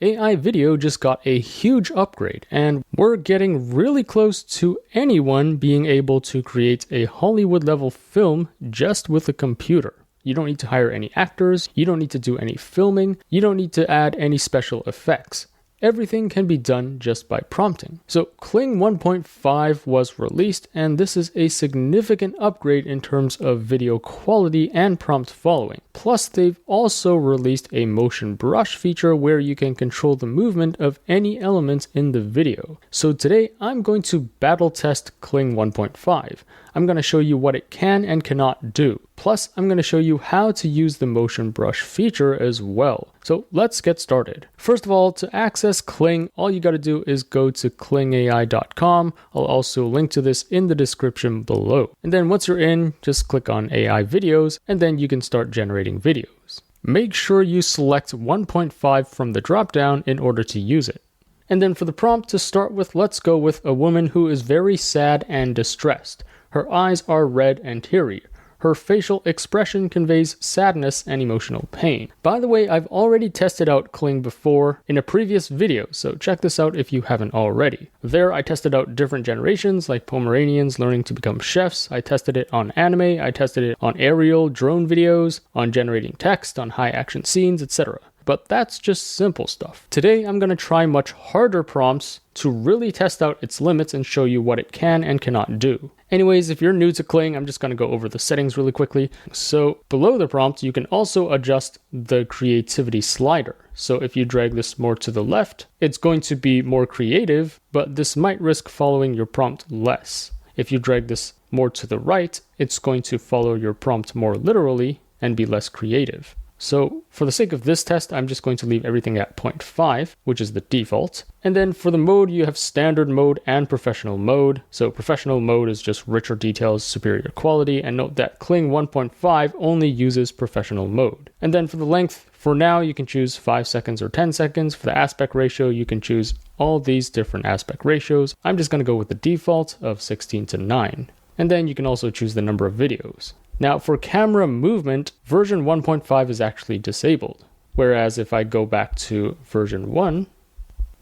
AI video just got a huge upgrade, and we're getting really close to anyone being able to create a Hollywood-level film just with a computer. You don't need to hire any actors, you don't need to do any filming, you don't need to add any special effects. Everything can be done just by prompting. So Kling 1.5 was released, and this is a significant upgrade in terms of video quality and prompt following. Plus, they've also released a motion brush feature where you can control the movement of any elements in the video. So today, I'm going to battle test Kling 1.5. I'm going to show you what it can and cannot do. Plus, I'm going to show you how to use the motion brush feature as well. So let's get started. First of all, to access Kling, all you got to do is go to klingai.com. I'll also link to this in the description below. And then once you're in, just click on AI videos, and then you can start generating videos. Make sure you select 1.5 from the dropdown in order to use it. And then for the prompt to start with, let's go with a woman who is very sad and distressed. Her eyes are red and teary. Her facial expression conveys sadness and emotional pain. By the way, I've already tested out Kling before in a previous video, so check this out if you haven't already. There, I tested out different generations like Pomeranians learning to become chefs. I tested it on anime, I tested it on aerial drone videos, on generating text, on high action scenes, etc. But that's just simple stuff. Today, I'm going to try much harder prompts to really test out its limits and show you what it can and cannot do. Anyways, if you're new to Kling, I'm just going to go over the settings really quickly. So below the prompt, you can also adjust the creativity slider. So if you drag this more to the left, it's going to be more creative, but this might risk following your prompt less. If you drag this more to the right, it's going to follow your prompt more literally and be less creative. So for the sake of this test, I'm just going to leave everything at 0.5, which is the default. And then for the mode, you have standard mode and professional mode. So professional mode is just richer details, superior quality, and note that Kling 1.5 only uses professional mode. And then for the length, for now, you can choose 5 seconds or 10 seconds. For the aspect ratio, you can choose all these different aspect ratios. I'm just going to go with the default of 16:9. And then you can also choose the number of videos. Now for camera movement, version 1.5 is actually disabled. Whereas if I go back to version 1,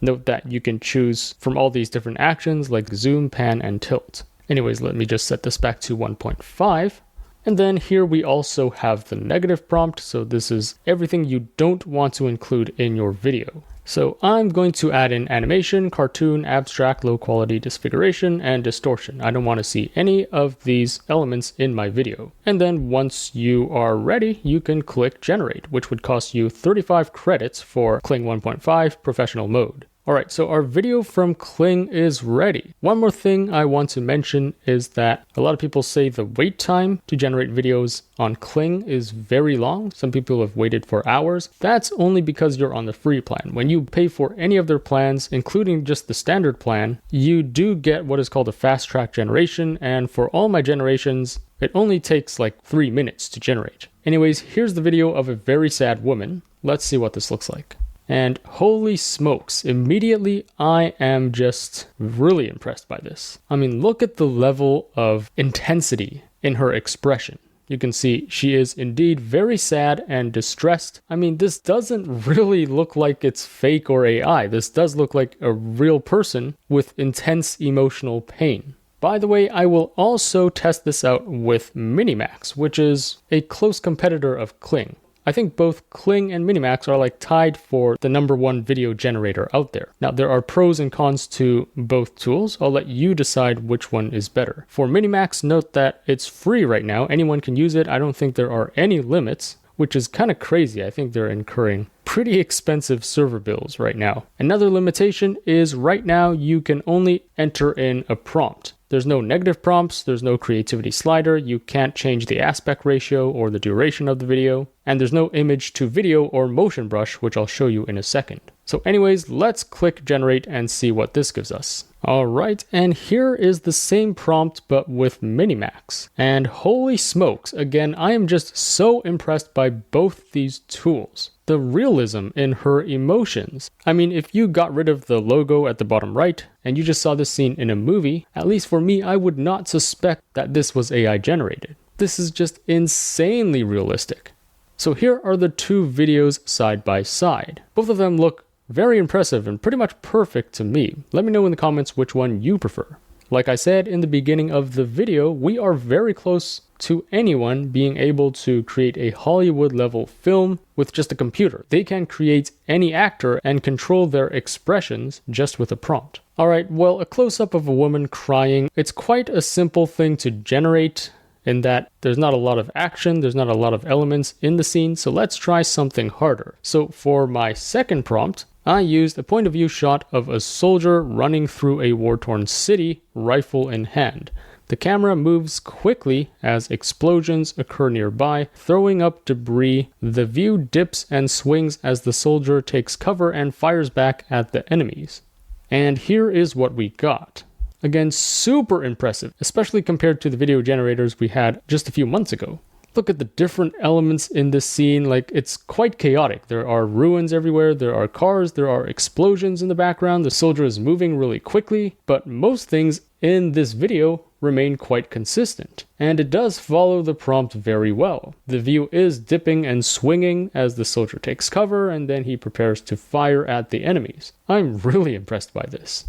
note that you can choose from all these different actions like zoom, pan, and tilt. Anyways, let me just set this back to 1.5. And then here we also have the negative prompt. So this is everything you don't want to include in your video. So I'm going to add in animation, cartoon, abstract, low quality, disfiguration, and distortion. I don't want to see any of these elements in my video. And then once you are ready, you can click generate, which would cost you 35 credits for Kling 1.5 professional mode. Alright, so our video from Kling is ready. One more thing I want to mention is that a lot of people say the wait time to generate videos on Kling is very long. Some people have waited for hours. That's only because you're on the free plan. When you pay for any of their plans, including just the standard plan, you do get what is called a fast track generation, and for all my generations, it only takes like 3 minutes to generate. Anyways, here's the video of a very sad woman. Let's see what this looks like. And holy smokes, immediately I am just really impressed by this. I mean, look at the level of intensity in her expression. You can see she is indeed very sad and distressed. I mean, this doesn't really look like it's fake or AI. This does look like a real person with intense emotional pain. By the way, I will also test this out with Minimax, which is a close competitor of Kling. I think both Kling and Minimax are like tied for the #1 video generator out there. Now, there are pros and cons to both tools. I'll let you decide which one is better. For Minimax, note that it's free right now. Anyone can use it. I don't think there are any limits, which is kind of crazy. I think they're incurring pretty expensive server bills right now. Another limitation is right now you can only enter in a prompt. There's no negative prompts, there's no creativity slider, you can't change the aspect ratio or the duration of the video, and there's no image to video or motion brush, which I'll show you in a second. So anyways, let's click generate and see what this gives us. Alright, and here is the same prompt but with Minimax. And holy smokes, again, I am just so impressed by both these tools. The realism in her emotions. I mean, if you got rid of the logo at the bottom right and you just saw this scene in a movie, at least for me, I would not suspect that this was AI generated. This is just insanely realistic. So here are the two videos side by side. Both of them look very impressive and pretty much perfect to me. Let me know in the comments which one you prefer. Like I said in the beginning of the video, we are very close to anyone being able to create a Hollywood level film with just a computer. They can create any actor and control their expressions just with a prompt. Alright, well, a close-up of a woman crying, it's quite a simple thing to generate in that there's not a lot of action, there's not a lot of elements in the scene, so let's try something harder. So for my second prompt, I used a point of view shot of a soldier running through a war-torn city, rifle in hand. The camera moves quickly as explosions occur nearby, throwing up debris. The view dips and swings as the soldier takes cover and fires back at the enemies. And here is what we got. Again, super impressive, especially compared to the video generators we had just a few months ago. Look at the different elements in this scene, like it's quite chaotic. There are ruins everywhere, there are cars, there are explosions in the background, the soldier is moving really quickly, but most things in this video remain quite consistent. And it does follow the prompt very well. The view is dipping and swinging as the soldier takes cover and then he prepares to fire at the enemies. I'm really impressed by this.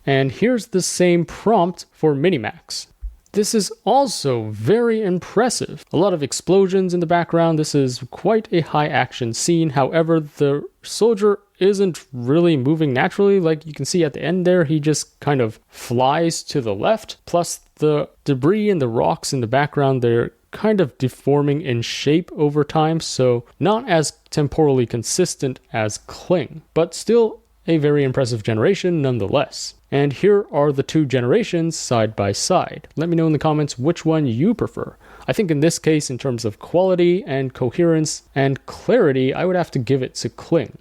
And here's the same prompt for Minimax. This is also very impressive. A lot of explosions in the background. This is quite a high action scene. However, the soldier isn't really moving naturally. Like you can see at the end there, he just kind of flies to the left. Plus the debris and the rocks in the background, they're kind of deforming in shape over time. So not as temporally consistent as Kling, but still a very impressive generation nonetheless. And here are the two generations side by side. Let me know in the comments which one you prefer. I think in this case, in terms of quality and coherence and clarity, I would have to give it to Kling.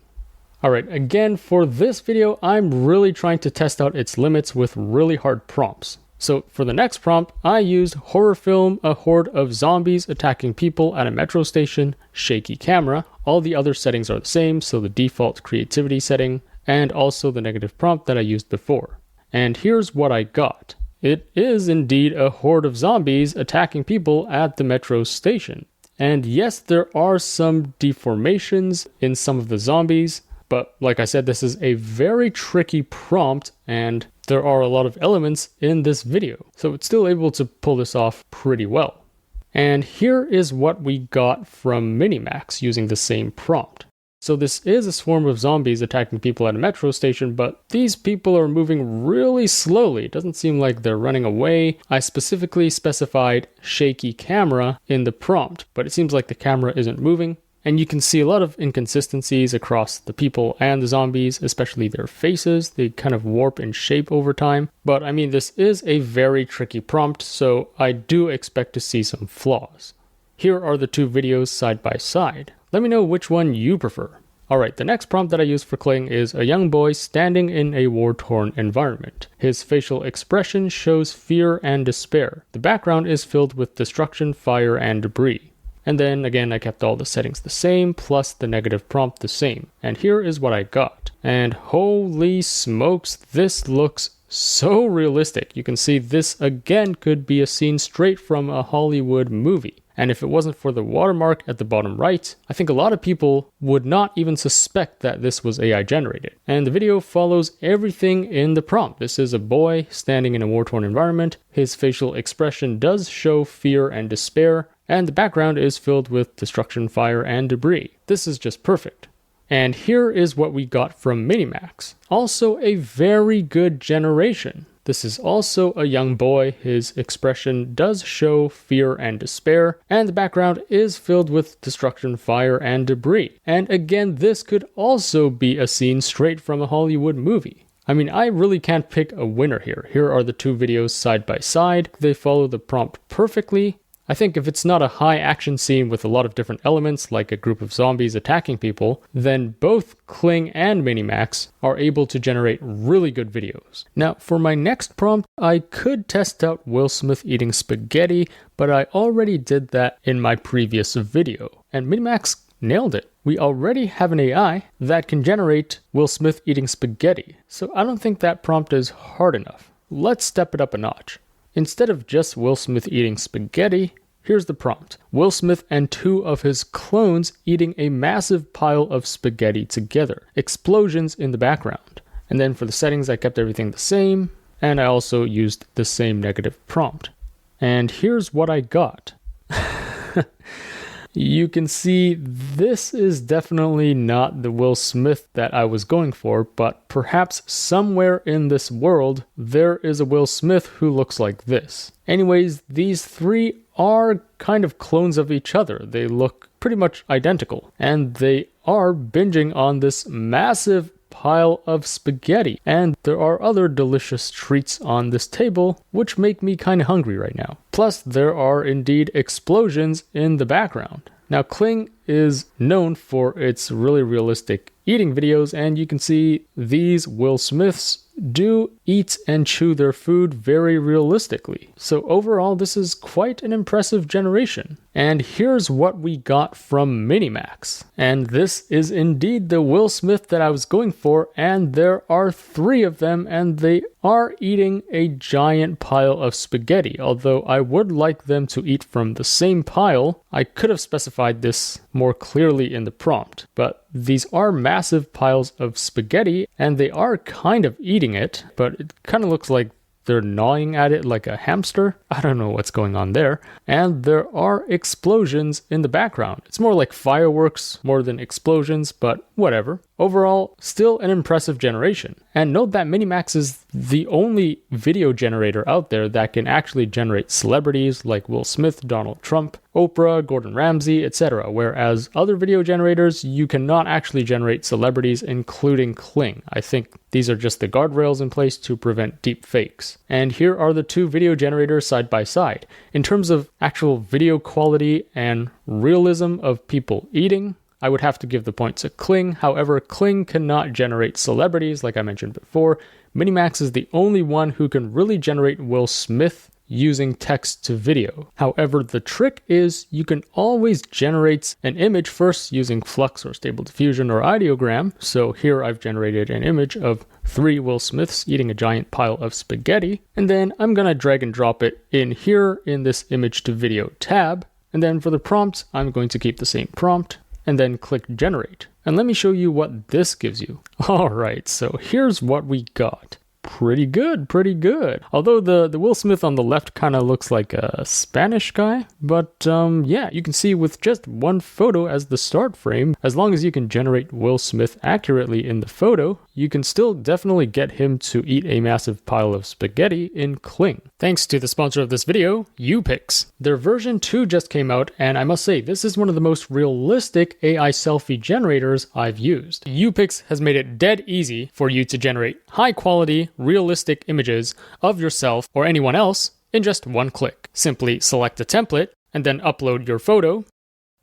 Alright, again, for this video, I'm really trying to test out its limits with really hard prompts. So for the next prompt, I used horror film, a horde of zombies attacking people at a metro station, shaky camera. All the other settings are the same, so the default creativity setting, and also the negative prompt that I used before. And here's what I got. It is indeed a horde of zombies attacking people at the metro station. And yes, there are some deformations in some of the zombies, but like I said, this is a very tricky prompt and there are a lot of elements in this video. So it's still able to pull this off pretty well. And here is what we got from Minimax using the same prompt. So this is a swarm of zombies attacking people at a metro station, but these people are moving really slowly. It doesn't seem like they're running away. I specifically specified shaky camera in the prompt, but it seems like the camera isn't moving. And you can see a lot of inconsistencies across the people and the zombies, especially their faces. They kind of warp in shape over time. But I mean, this is a very tricky prompt, so I do expect to see some flaws. Here are the two videos side by side. Let me know which one you prefer. Alright, the next prompt that I used for Kling is a young boy standing in a war-torn environment. His facial expression shows fear and despair. The background is filled with destruction, fire, and debris. And then again, I kept all the settings the same, plus the negative prompt the same. And here is what I got. And holy smokes, this looks so realistic. You can see this again could be a scene straight from a Hollywood movie. And if it wasn't for the watermark at the bottom right, I think a lot of people would not even suspect that this was AI generated. And the video follows everything in the prompt. This is a boy standing in a war-torn environment. His facial expression does show fear and despair, and the background is filled with destruction, fire, and debris. This is just perfect. And here is what we got from Minimax. Also a very good generation. This is also a young boy. His expression does show fear and despair, and the background is filled with destruction, fire, and debris. And again, this could also be a scene straight from a Hollywood movie. I mean, I really can't pick a winner here. Here are the two videos side by side. They follow the prompt perfectly. I think if it's not a high action scene with a lot of different elements, like a group of zombies attacking people, then both Kling and Minimax are able to generate really good videos. Now, for my next prompt, I could test out Will Smith eating spaghetti, but I already did that in my previous video, and Minimax nailed it. We already have an AI that can generate Will Smith eating spaghetti, so I don't think that prompt is hard enough. Let's step it up a notch. Instead of just Will Smith eating spaghetti, Here's the prompt. Will Smith and two of his clones eating a massive pile of spaghetti together. Explosions in the background. And then for the settings, I kept everything the same, and I also used the same negative prompt. And here's what I got. You can see this is definitely not the Will Smith that I was going for, but perhaps somewhere in this world, there is a Will Smith who looks like this. Anyways, these three are kind of clones of each other. They look pretty much identical, and they are binging on this massive pile of spaghetti. And there are other delicious treats on this table, which make me kind of hungry right now. Plus, there are indeed explosions in the background. Now, Kling is known for its really realistic eating videos, and you can see these Will Smiths do eat and chew their food very realistically. So overall, this is quite an impressive generation. And here's what we got from Minimax. And this is indeed the Will Smith that I was going for, and there are three of them, and they are eating a giant pile of spaghetti. Although I would like them to eat from the same pile, I could have specified this more clearly in the prompt. But these are massive piles of spaghetti, and they are kind of eating it, but it kind of looks like they're gnawing at it like a hamster. I don't know what's going on there. And there are explosions in the background. It's more like fireworks more than explosions, but whatever. Overall, still an impressive generation. And note that Minimax is the only video generator out there that can actually generate celebrities like Will Smith, Donald Trump, Oprah, Gordon Ramsay, etc. Whereas other video generators, you cannot actually generate celebrities, including Kling. I think these are just the guardrails in place to prevent deep fakes. And here are the two video generators side by side. In terms of actual video quality and realism of people eating, I would have to give the point to Kling. However, Kling cannot generate celebrities, like I mentioned before. Minimax is the only one who can really generate Will Smith using text to video. However, the trick is you can always generate an image first using Flux or Stable Diffusion or Ideogram. So here I've generated an image of three Will Smiths eating a giant pile of spaghetti. And then I'm going to drag and drop it in here in this image to video tab. And then for the prompt, I'm going to keep the same prompt and then click generate. And let me show you what this gives you. All right, so here's what we got. Pretty good, pretty good. Although the Will Smith on the left kind of looks like a Spanish guy. But yeah, you can see with just one photo as the start frame, as long as you can generate Will Smith accurately in the photo, you can still definitely get him to eat a massive pile of spaghetti in Kling. Thanks to the sponsor of this video, YouPix. Their version 2 just came out, and I must say, this is one of the most realistic AI selfie generators I've used. YouPix has made it dead easy for you to generate high quality, realistic images of yourself or anyone else in just one click. Simply select a template and then upload your photo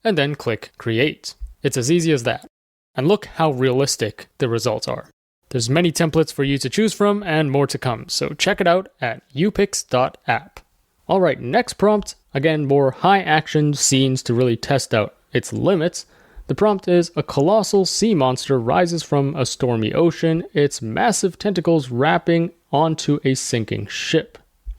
and then click create. It's as easy as that. And look how realistic the results are. There's many templates for you to choose from and more to come, so check it out at youpix.app. Alright, next prompt, again more high action scenes to really test out its limits. The prompt is: a colossal sea monster rises from a stormy ocean, its massive tentacles wrapping onto a sinking ship.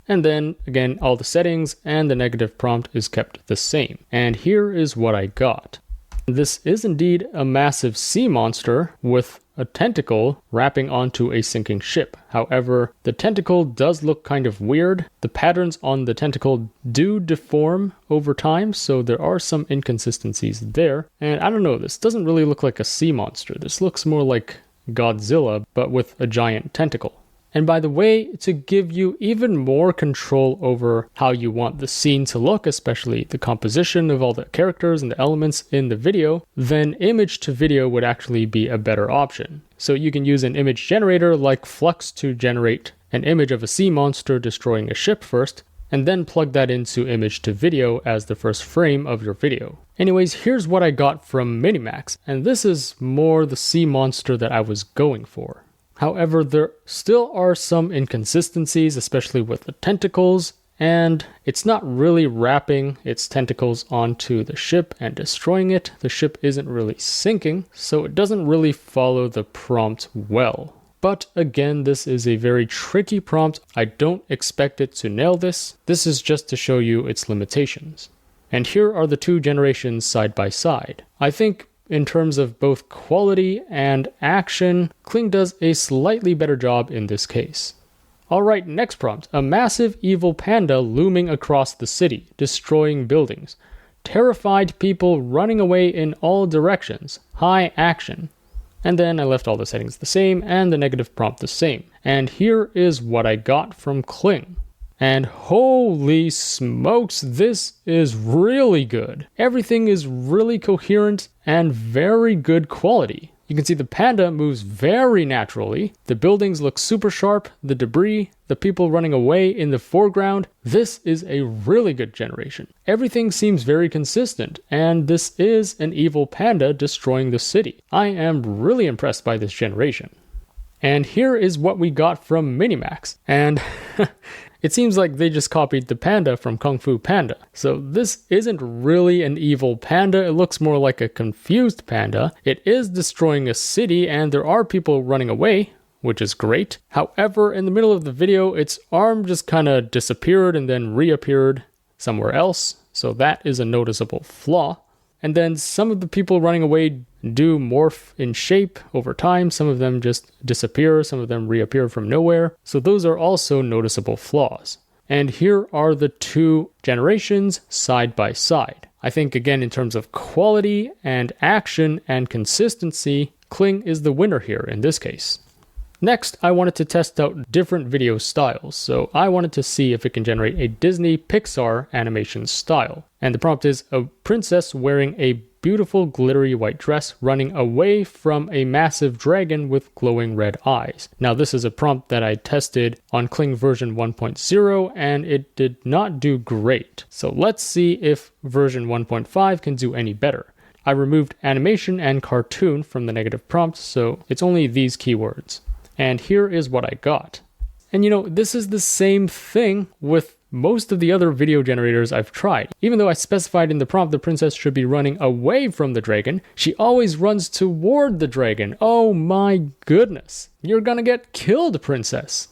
And then, again, all the settings and the negative prompt is kept the same. And here is what I got. This is indeed a massive sea monster with a tentacle wrapping onto a sinking ship. However, the tentacle does look kind of weird. The patterns on the tentacle do deform over time, so there are some inconsistencies there. And I don't know, this doesn't really look like a sea monster. This looks more like Godzilla, but with a giant tentacle. And by the way, to give you even more control over how you want the scene to look, especially the composition of all the characters and the elements in the video, then image to video would actually be a better option. So you can use an image generator like Flux to generate an image of a sea monster destroying a ship first, and then plug that into image to video as the first frame of your video. Anyways, here's what I got from Minimax, and this is more the sea monster that I was going for. However, there still are some inconsistencies, especially with the tentacles, and it's not really wrapping its tentacles onto the ship and destroying it. The ship isn't really sinking, so it doesn't really follow the prompt well. But again, this is a very tricky prompt. I don't expect it to nail this. This is just to show you its limitations. And here are the two generations side by side. I think in terms of both quality and action, Kling does a slightly better job in this case. Alright, next prompt. A massive evil panda looming across the city, destroying buildings. Terrified people running away in all directions. High action. And then I left all the settings the same and the negative prompt the same. And here is what I got from Kling. And holy smokes, this is really good. Everything is really coherent and very good quality. You can see the panda moves very naturally. The buildings look super sharp, the debris, the people running away in the foreground. This is a really good generation. Everything seems very consistent, and this is an evil panda destroying the city. I am really impressed by this generation. And here is what we got from Minimax. And it seems like they just copied the panda from Kung Fu Panda. So this isn't really an evil panda, it looks more like a confused panda. It is destroying a city and there are people running away, which is great. However, in the middle of the video, its arm just kind of disappeared and then reappeared somewhere else. So that is a noticeable flaw. And then some of the people running away do morph in shape over time. Some of them just disappear. Some of them reappear from nowhere. So those are also noticeable flaws. And here are the two generations side by side. I think again in terms of quality and action and consistency, Kling is the winner here in this case. Next, I wanted to test out different video styles, so I wanted to see if it can generate a Disney Pixar animation style. And the prompt is a princess wearing a beautiful glittery white dress running away from a massive dragon with glowing red eyes. Now this is a prompt that I tested on Kling version 1.0 and it did not do great. So let's see if version 1.5 can do any better. I removed animation and cartoon from the negative prompt, so it's only these keywords. And here is what I got. And you know, this is the same thing with most of the other video generators I've tried. Even though I specified in the prompt the princess should be running away from the dragon, she always runs toward the dragon. Oh my goodness. You're gonna get killed, princess.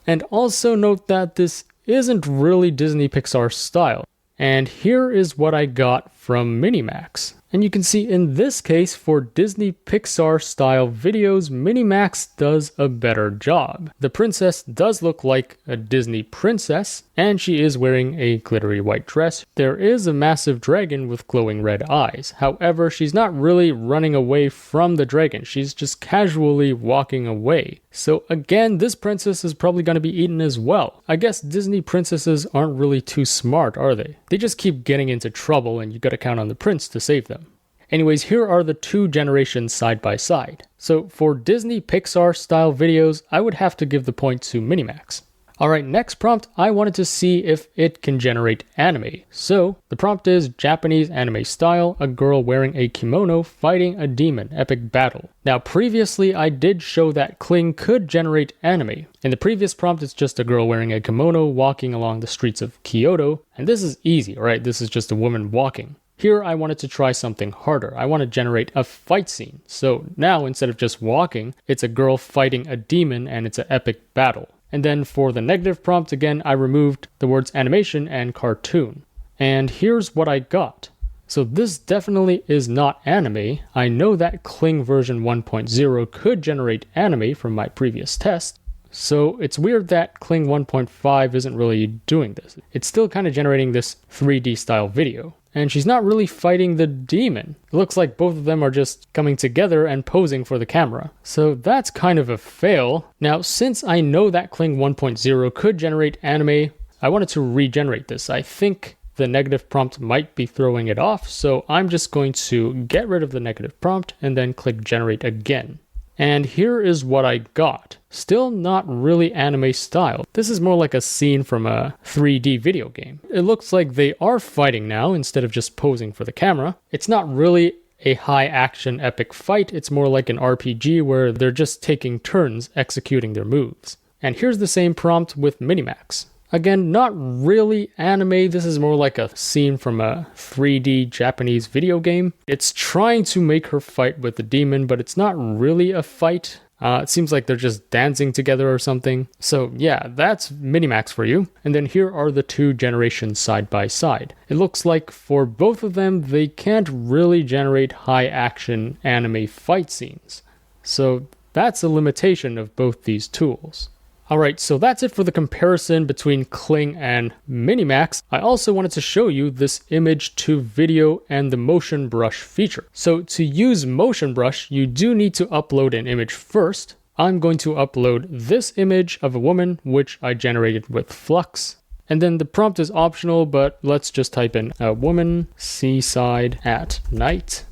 And also note that this isn't really Disney Pixar style. And here is what I got from Minimax. And you can see in this case, for Disney Pixar style videos, Minimax does a better job. The princess does look like a Disney princess, and she is wearing a glittery white dress. There is a massive dragon with glowing red eyes. However, she's not really running away from the dragon. She's just casually walking away. So again, this princess is probably going to be eaten as well. I guess Disney princesses aren't really too smart, are they? They just keep getting into trouble and you gotta count on the prince to save them. Anyways, here are the two generations side by side. So for Disney Pixar style videos, I would have to give the point to Minimax. Alright, next prompt, I wanted to see if it can generate anime. So the prompt is Japanese anime style, a girl wearing a kimono fighting a demon, epic battle. Now previously I did show that Kling could generate anime. In the previous prompt it's just a girl wearing a kimono walking along the streets of Kyoto, and this is easy, alright? This is just a woman walking. Here I wanted to try something harder. I want to generate a fight scene. So now instead of just walking, it's a girl fighting a demon and it's an epic battle. And then for the negative prompt, again, I removed the words animation and cartoon. And here's what I got. So this definitely is not anime. I know that Kling version 1.0 could generate anime from my previous test. So it's weird that Kling 1.5 isn't really doing this. It's still kind of generating this 3D style video. And she's not really fighting the demon. It looks like both of them are just coming together and posing for the camera. So that's kind of a fail. Now, since I know that Kling 1.0 could generate anime, I wanted to regenerate this. I think the negative prompt might be throwing it off, so I'm just going to get rid of the negative prompt and then click generate again. And here is what I got. Still not really anime style. This is more like a scene from a 3D video game. It looks like they are fighting now instead of just posing for the camera. It's not really a high action epic fight. It's more like an RPG where they're just taking turns executing their moves. And here's the same prompt with Minimax. Again, not really anime. This is more like a scene from a 3D Japanese video game. It's trying to make her fight with the demon, but it's not really a fight. It seems like they're just dancing together or something. So yeah, that's Minimax for you. And then here are the two generations side by side. It looks like for both of them, they can't really generate high action anime fight scenes. So that's a limitation of both these tools. Alright, so that's it for the comparison between Kling and Minimax. I also wanted to show you this image to video and the motion brush feature. So to use motion brush, you do need to upload an image first. I'm going to upload this image of a woman, which I generated with Flux. And then the prompt is optional, but let's just type in a woman seaside at night.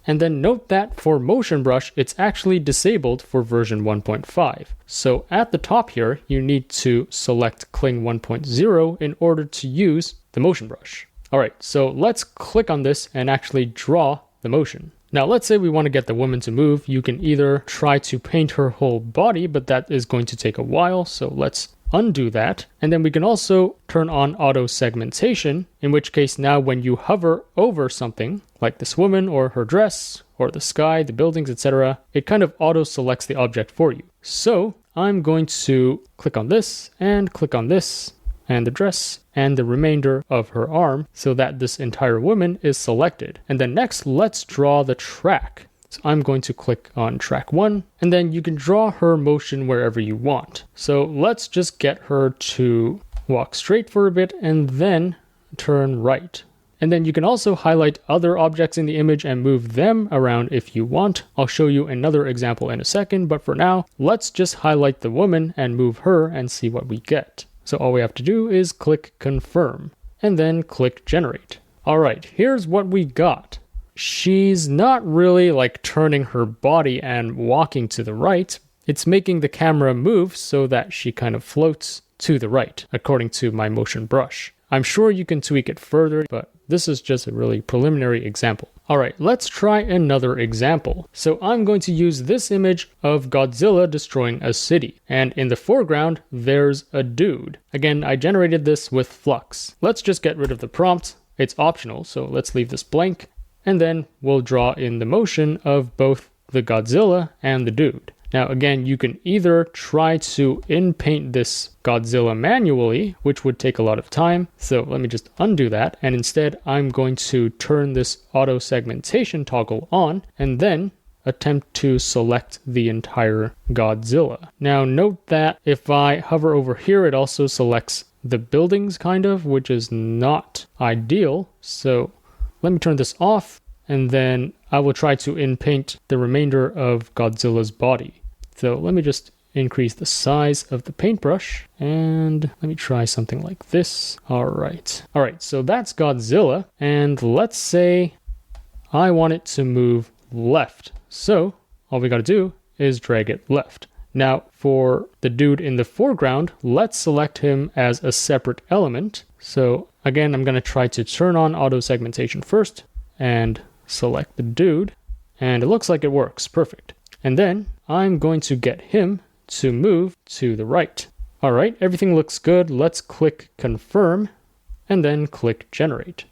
And then note that for Motion Brush, it's actually disabled for version 1.5. So at the top here, you need to select Kling 1.0 in order to use the Motion Brush. All right, so let's click on this and actually draw the motion. Now, let's say we want to get the woman to move. You can either try to paint her whole body, but that is going to take a while. So let's undo that. And then we can also turn on auto segmentation, in which case now when you hover over something like this woman or her dress or the sky, the buildings, etc., it kind of auto selects the object for you. So I'm going to click on this and the dress and the remainder of her arm so that this entire woman is selected. And then next, let's draw the track. So I'm going to click on track 1, and then you can draw her motion wherever you want. So let's just get her to walk straight for a bit and then turn right. And then you can also highlight other objects in the image and move them around if you want. I'll show you another example in a second, but for now, let's just highlight the woman and move her and see what we get. So all we have to do is click confirm and then click generate. All right, here's what we got. She's not really like turning her body and walking to the right. It's making the camera move so that she kind of floats to the right, according to my motion brush. I'm sure you can tweak it further, but this is just a really preliminary example. All right, let's try another example. So I'm going to use this image of Godzilla destroying a city. And in the foreground, there's a dude. Again, I generated this with Flux. Let's just get rid of the prompt. It's optional, so let's leave this blank. And then we'll draw in the motion of both the Godzilla and the dude. Now again, you can either try to in-paint this Godzilla manually, which would take a lot of time. So let me just undo that. And instead, I'm going to turn this auto segmentation toggle on and then attempt to select the entire Godzilla. Now note that if I hover over here, it also selects the buildings kind of, which is not ideal. So let me turn this off, and then I will try to in-paint the remainder of Godzilla's body. So let me just increase the size of the paintbrush, and let me try something like this. All right, so that's Godzilla, and let's say I want it to move left. So all we gotta do is drag it left. Now for the dude in the foreground, let's select him as a separate element. So again, I'm going to try to turn on auto segmentation first and select the dude. And it looks like it works. Perfect. And then I'm going to get him to move to the right. All right, everything looks good. Let's click confirm and then click generate.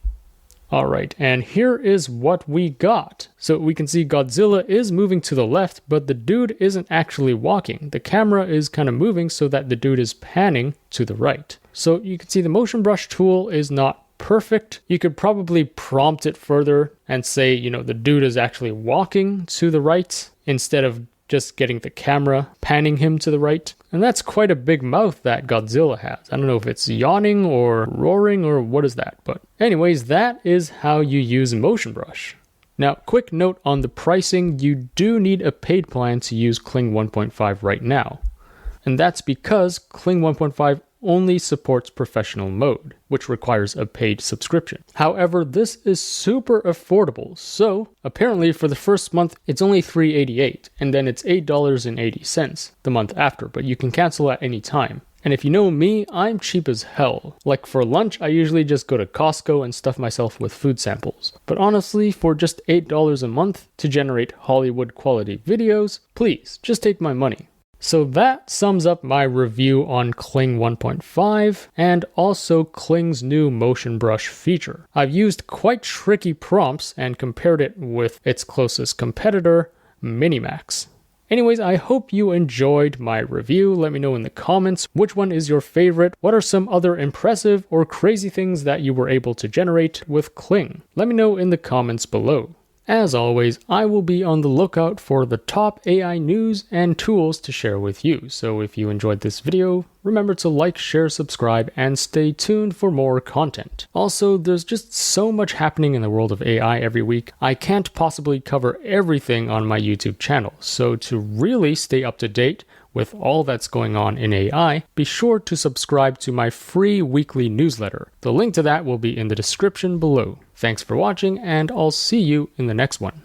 All right, and here is what we got. So we can see Godzilla is moving to the left, but the dude isn't actually walking. The camera is kind of moving so that the dude is panning to the right. So you can see the motion brush tool is not perfect. You could probably prompt it further and say, the dude is actually walking to the right instead of just getting the camera panning him to the right. And that's quite a big mouth that Godzilla has. I don't know if it's yawning or roaring or what is that, but anyways, that is how you use Motion Brush. Now, quick note on the pricing, you do need a paid plan to use Kling 1.5 right now. And that's because Kling 1.5 only supports professional mode, which requires a paid subscription. However, this is super affordable, so apparently for the first month it's only $3.88, and then it's $8.80 the month after, but you can cancel at any time. And if you know me, I'm cheap as hell. Like for lunch, I usually just go to Costco and stuff myself with food samples. But honestly, for just $8 a month to generate Hollywood quality videos, please, just take my money. So that sums up my review on Kling 1.5 and also Kling's new motion brush feature. I've used quite tricky prompts and compared it with its closest competitor, Minimax. Anyways, I hope you enjoyed my review. Let me know in the comments which one is your favorite. What are some other impressive or crazy things that you were able to generate with Kling? Let me know in the comments below. As always, I will be on the lookout for the top AI news and tools to share with you. So if you enjoyed this video, remember to like, share, subscribe, and stay tuned for more content. Also, there's just so much happening in the world of AI every week. I can't possibly cover everything on my YouTube channel. So to really stay up to date with all that's going on in AI, be sure to subscribe to my free weekly newsletter. The link to that will be in the description below. Thanks for watching, and I'll see you in the next one.